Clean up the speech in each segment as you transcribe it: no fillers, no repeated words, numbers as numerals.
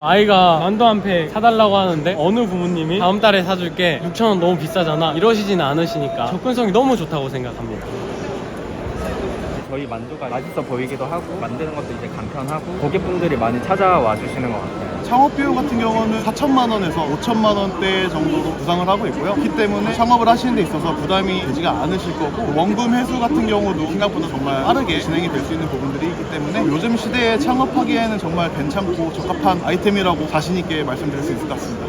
아이가 만두 한 팩 사달라고 하는데 어느 부모님이 다음 달에 사줄게 6,000원 너무 비싸잖아 이러시진 않으시니까 접근성이 너무 좋다고 생각합니다. 저희 만두가 맛있어 보이기도 하고 만드는 것도 이제 간편하고 고객분들이 많이 찾아와 주시는 것 같아요. 창업 비용 같은 경우는 4천만 원에서 5천만 원대 정도로 구상을 하고 있고요. 그렇기 때문에 창업을 하시는 데 있어서 부담이 되지가 않으실 거고, 원금 회수 같은 경우도 생각보다 정말 빠르게 진행이 될 수 있는 부분들이 있기 때문에 요즘 시대에 창업하기에는 정말 괜찮고 적합한 아이템이라고 자신 있게 말씀드릴 수 있을 것 같습니다.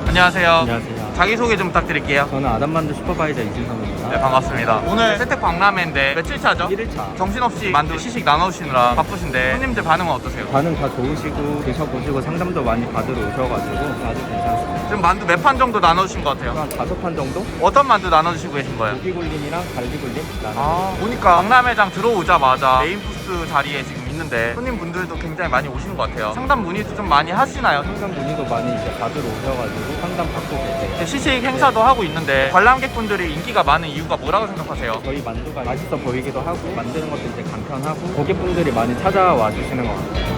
안녕하세요. 안녕하세요. 자기소개 좀 부탁드릴게요. 저는 아담만두 슈퍼바이저 이진성입니다. 네, 반갑습니다. 오늘 세택 박람회인데 며칠 차죠? 1일차. 정신없이 만두 시식 나눠주시느라 바쁘신데 손님들 반응은 어떠세요? 반응 다 좋으시고 드셔보시고 상담도 많이 받으러 오셔가지고 아주 괜찮습니다. 지금 만두 몇 판 정도 나눠주신 것 같아요? 한 5판 정도? 어떤 만두 나눠주시고 계신 거예요? 고기굴림이랑 갈비굴림 나눠. 보니까 박람회장 들어오자마자 메인 부스 자리에 지금 있는데 손님분들도 굉장히 많이 오시는 것 같아요. 상담 문의도 좀 많이 하시나요? 상담 문의도 많이 이제 받으러 오셔가지고 상담 받고 계세요. 시식 행사도 하고 있는데 관람객분들이 인기가 많은 이유가 뭐라고 생각하세요? 저희 만두가 맛있어 보이기도 하고 만드는 것도 이제 간편하고 고객분들이 많이 찾아와 주시는 것 같아요.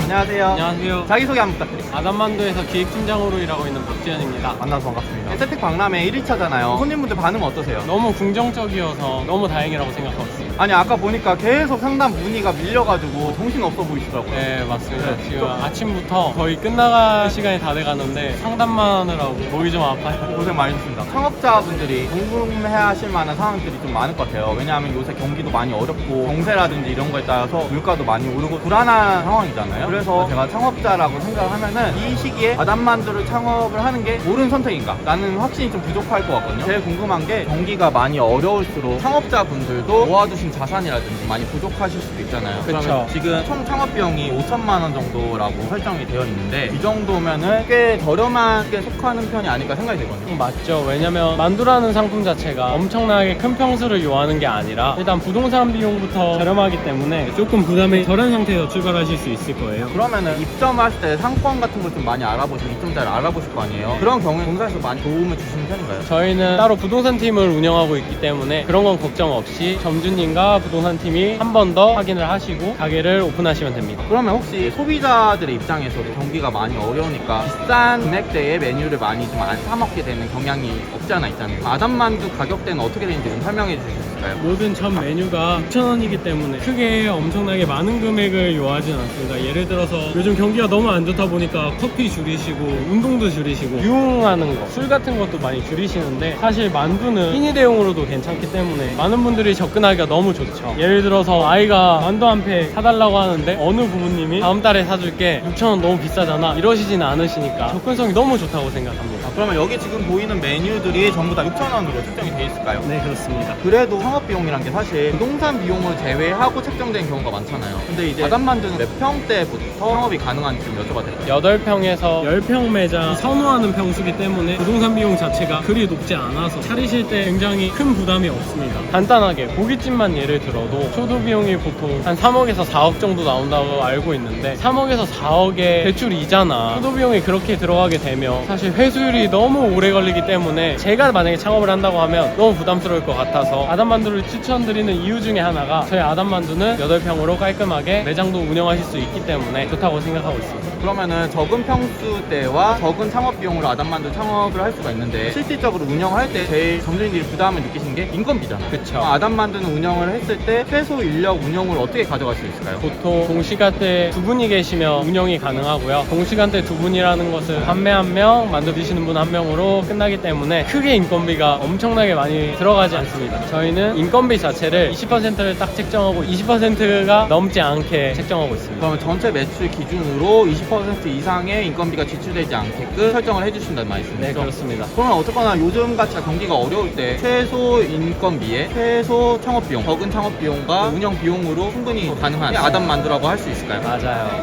안녕하세요. 안녕하세요. 자기소개 한번 부탁드립니다. 아담만두에서 기획팀장으로 일하고 있는 박지현입니다. 만나서 반갑습니다. 세택 박람회 1일차잖아요. 손님분들 반응 어떠세요? 너무 긍정적이어서 너무 다행이라고 생각하고 있습니다. 아니 아까 보니까 계속 상담 문의가 밀려가지고 정신없어 보이시더라고요. 네, 맞습니다. 네, 지금 아침부터 거의 끝나갈 시간이 다 돼가는데 상담만 하느라고 목이 좀 아파요. 고생 많으셨습니다. 창업자분들이 궁금해하실 만한 상황들이 좀 많을 것 같아요. 왜냐하면 요새 경기도 많이 어렵고 정세라든지 이런 거에 따라서 물가도 많이 오르고 불안한 상황이잖아요. 그래서 제가 창업자라고 생각을 하면은 이 시기에 아담만두를 창업을 하는 게 옳은 선택인가? 라는 확신이 좀 부족할 것 같거든요. 제일 궁금한 게 경기가 많이 어려울수록 창업자분들도 모아두신 자산이라든지 많이 부족하실 수도 있잖아요. 그쵸. 그러면 지금 총 창업 비용이 5천만 원 정도라고 설정이 되어 있는데 이 정도면은 꽤 저렴하게 속하는 편이 아닐까 생각이 되거든요. 맞죠. 왜냐면 만두라는 상품 자체가 엄청나게 큰 평수를 요하는 게 아니라 일단 부동산 비용부터 저렴하기 때문에 조금 부담이 덜한 상태에서 출발하실 수 있을 거예요. 그러면은 입점하실 때 상권 같은 걸 좀 많이 알아보시고 입점자를 알아보실 거 아니에요? 그런 경우에 본사에서 많이 도움을 주시는 편인가요? 저희는 따로 부동산 팀을 운영하고 있기 때문에 그런 건 걱정 없이 점주님과 부동산 팀이 한 번 더 확인을 하시고 가게를 오픈하시면 됩니다. 그러면 혹시 소비자들의 입장에서도 경기가 많이 어려우니까 비싼 금액대의 메뉴를 많이 좀 안 사먹게 되는 경향이 없지 않아 있잖아요. 아담만두 가격대는 어떻게 되는지 좀 설명해 주실 수 있을까요? 모든 전 메뉴가 6,000원이기 때문에 크게 엄청나게 많은 금액을 요하진 않습니다. 예를 들어서 요즘 경기가 너무 안 좋다 보니까 커피 줄이시고 운동도 줄이시고 유흥하는 거, 술 같은 것도 많이 줄이시는데 사실 만두는 끼니 대용으로도 괜찮기 때문에 많은 분들이 접근하기가 너무 좋죠. 예를 들어서 아이가 만두 한 팩 사달라고 하는데 어느 부모님이 다음 달에 사줄게 6,000원 너무 비싸잖아 이러시진 않으시니까 접근성이 너무 좋다고 생각합니다. 그러면 여기 지금 보이는 메뉴들이 전부 다 6,000원으로 책정이 돼 있을까요? 네, 그렇습니다. 그래도 창업 비용이란 게 사실 부동산 비용을 제외하고 책정된 경우가 많잖아요. 근데 이제 아담만두는 몇 평대부터 창업이 가능한지 좀 여쭤봐도 될까요? 8평에서 10평 매장 선호하는 평수기 때문에 부동산 비용 자체가 그리 높지 않아서 차리실 때 굉장히 큰 부담이 없습니다. 간단하게 고깃집만 예를 들어도 초도 비용이 보통 한 3억에서 4억 정도 나온다고 알고 있는데 3억에서 4억의 대출 이자나 초도 비용이 그렇게 들어가게 되면 사실 회수율이 너무 오래 걸리기 때문에 제가 만약에 창업을 한다고 하면 너무 부담스러울 것 같아서 아담만두를 추천드리는 이유 중에 하나가 저희 아담만두는 8평으로 깔끔하게 매장도 운영하실 수 있기 때문에 좋다고 생각하고 있습니다. 그러면은 적은 평수대와 적은 창업 비용으로 아담만두 창업을 할 수가 있는데 실질적으로 운영을 할 때 제일 점주님들이 부담을 느끼시는 게 인건비잖아요. 그쵸. 아담만두는 운영을 했을 때 최소 인력 운영을 어떻게 가져갈 수 있을까요? 보통 동시간대 2분이 계시면 운영이 가능하고요. 동시간대 2분이라는 것은 판매 1명, 만두 드시는 분 1명으로 끝나기 때문에 크게 인건비가 엄청나게 많이 들어가지 않습니다. 저희는 인건비 자체를 20%를 딱 책정하고 20%가 넘지 않게 책정하고 있습니다. 그러면 전체 매출 기준으로 20% 이상의 인건비가 지출되지 않게끔 설정을 해주신다는 말씀이죠? 네, 그렇습니다. 그러면 어쨌거나 요즘같이 경기가 어려울 때 최소 인건비에 최소 창업비용, 적은 창업비용과 운영 비용으로 충분히 가능한 아담만두라고 할 수 있을까요? 맞아요.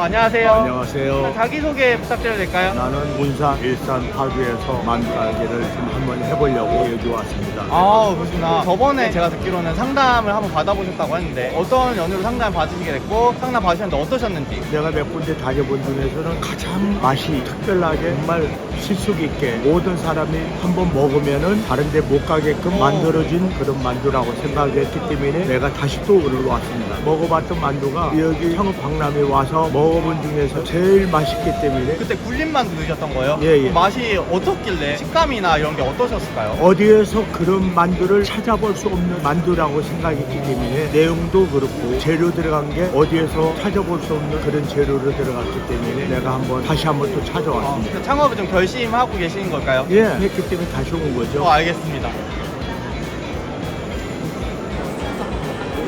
안녕하세요. 안녕하세요. 자기소개 부탁드려도 될까요? 나는 문산 일산 파주에서 만가게를 좀 한번 해보려고 여기 왔습니다. 아, 그렇구나. 저번에 제가 듣기로는 상담을 한번 받아보셨다고 했는데 어떤 연유로 상담 받으시게 됐고 상담 받으셨는데 어떠셨는지. 내가 몇 군데 다녀본 중에서는 가장 맛이 특별하게 정말 실속 있게 모든 사람이 한번 먹으면은 다른데 못 가게끔 만들어진 그런 만두라고 생각했기 때문에 내가 다시 또 올라왔습니다. 먹어봤던 만두가 여기 창업 박람회 와서 먹어본 중에서 제일 맛있기 때문에 그때 굴린 만두 드셨던 거예요? 예, 예. 맛이 어떻길래 식감이나 이런 게 어떠셨을까요? 어디에서 그런 만두를 찾아볼 수 없는 만두라고 생각했기 때문에 내용도 그렇고 재료 들어간 게 어디에서 찾아볼 수 없는 그런 재료로 들어갔기 때문에 내가 다시 한번 또 찾아왔습니다. 창업을 좀 결심하고 계신 걸까요? 예, 했기 때문에 다시 온 거죠. 알겠습니다.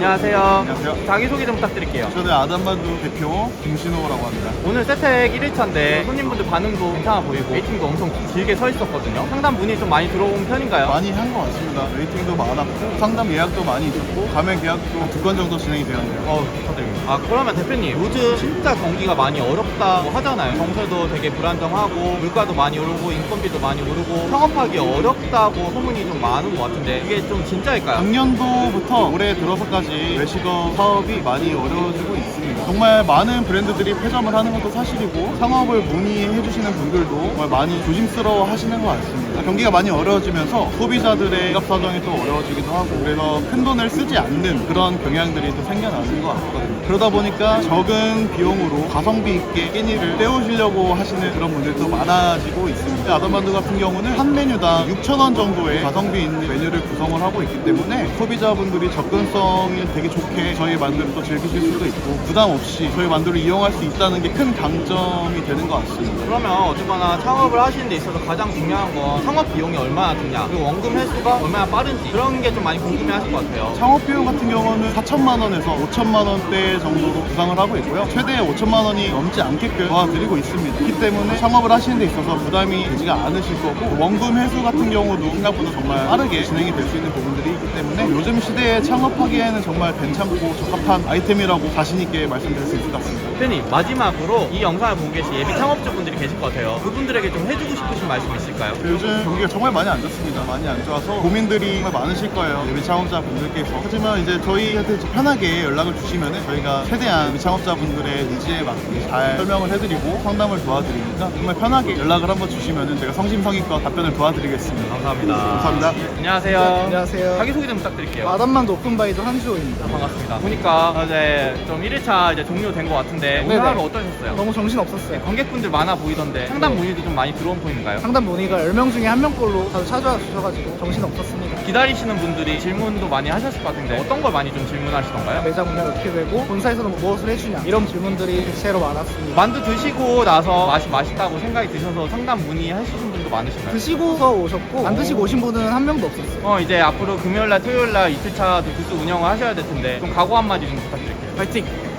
안녕하세요. 안녕하세요. 자기소개 좀 부탁드릴게요. 저는 아담만두 대표 김신호라고 합니다. 오늘 세택 1일차인데 손님분들 반응도 괜찮아 보이고 웨이팅도 엄청 길게 서 있었거든요. 상담 문의 좀 많이 들어온 편인가요? 많이 한 것 같습니다. 웨이팅도 많았고 상담 예약도 많이 있었고 가맹 계약도 2건 정도 진행이 되었네요. 축하드립니다. 그러면 대표님 요즘 진짜 경기가 많이 어렵다고 하잖아요. 정세도 되게 불안정하고 물가도 많이 오르고 인건비도 많이 오르고 창업하기 어렵다고 소문이 좀 많은 것 같은데 이게 좀 진짜일까요? 작년도부터 올해 들어서까지 외식업 사업이 많이 어려워지고 있습니다. 정말 많은 브랜드들이 폐점을 하는 것도 사실이고 창업을 문의해 주시는 분들도 정말 많이 조심스러워 하시는 것 같습니다. 경기가 많이 어려워지면서 소비자들의 지갑 사정이 또 어려워지기도 하고 그래서 큰 돈을 쓰지 않는 그런 경향들이 또 생겨나는 것 같거든요. 그러다 보니까 적은 비용으로 가성비 있게 끼니를 때우시려고 하시는 그런 분들도 많아지고 있습니다. 아담만두 같은 경우는 한 메뉴당 6,000원 정도의 가성비 있는 메뉴를 구성을 하고 있기 때문에 소비자분들이 접근성이 되게 좋게 저희 만두를 또 즐기실 수도 있고 부담 없이 저희 만두를 이용할 수 있다는 게 큰 강점이 되는 것 같습니다. 그러면 어쨌거나 창업을 하시는 데 있어서 가장 중요한 건 창업 비용이 얼마나 드냐 그리고 원금 회수가 얼마나 빠른지 그런 게 좀 많이 궁금해 하실 것 같아요. 창업 비용 같은 경우는 4천만 원에서 5천만 원대 정도로 구상을 하고 있고요. 최대 5천만 원이 넘지 않게끔 도와드리고 있습니다. 그렇기 때문에 창업을 하시는 데 있어서 부담이 되지가 않으실 거고 원금 회수 같은 경우도 생각보다 정말 빠르게 진행이 될 수 있는 부분들이 있기 때문에 요즘 시대에 창업하기에는 정말 괜찮고 적합한 아이템이라고 자신 있게 말씀드릴 수 있을 것 같습니다. 대표님 마지막으로 이 영상을 보고 계신 예비 창업주분들이 계실 것 같아요. 그분들에게 좀 해주고 싶으신 말씀 있을까요? 요즘 경기가 정말 많이 안 좋습니다. 많이 안 좋아서 고민들이 정말 많으실 거예요. 예비 창업자분들께서. 하지만 이제 저희한테 편하게 연락을 주시면 저희가 최대한 예비 창업자분들의 니즈에 맞게 잘 설명을 해드리고 상담을 도와드리니까 정말 편하게 연락을 한번 주시면 제가 성심성의껏 답변을 도와드리겠습니다. 감사합니다. 감사합니다. 안녕하세요. 안녕하세요. 자기소개 좀 부탁드릴게요. 아담만두 오픈바이드 한주호입니다. 반갑습니다. 보니까 이제 좀 1일차 이제 종료된 것 같은데 오늘 네네. 하루 어떠셨어요? 너무 정신없었어요. 관객분들 많아 보이던데 상담 문의도 좀 많이 들어온 편인가요? 상담 문의가 10명 중에 1명꼴로 다들 찾아와 주셔가지고 정신없었습니다. 기다리시는 분들이 질문도 많이 하셨을 것 같은데 어떤 걸 많이 좀 질문하시던가요? 매장 운영 어떻게 되고 본사에서는 무엇을 해주냐 이런 질문들이 대체로 많았습니다. 만두 드시고 나서 맛이 맛있다고 생각이 드셔서 상담 문의하시는 분도 많으신가요? 드시고서 오셨고 안 드시고 오신 분은 한 명도 없었어요. 이제 앞으로 금요일날 토요일날 이틀차도 부스 운영을 하셔야 될 텐데 좀 각오 한마디 좀 부탁드릴게요. 파이팅!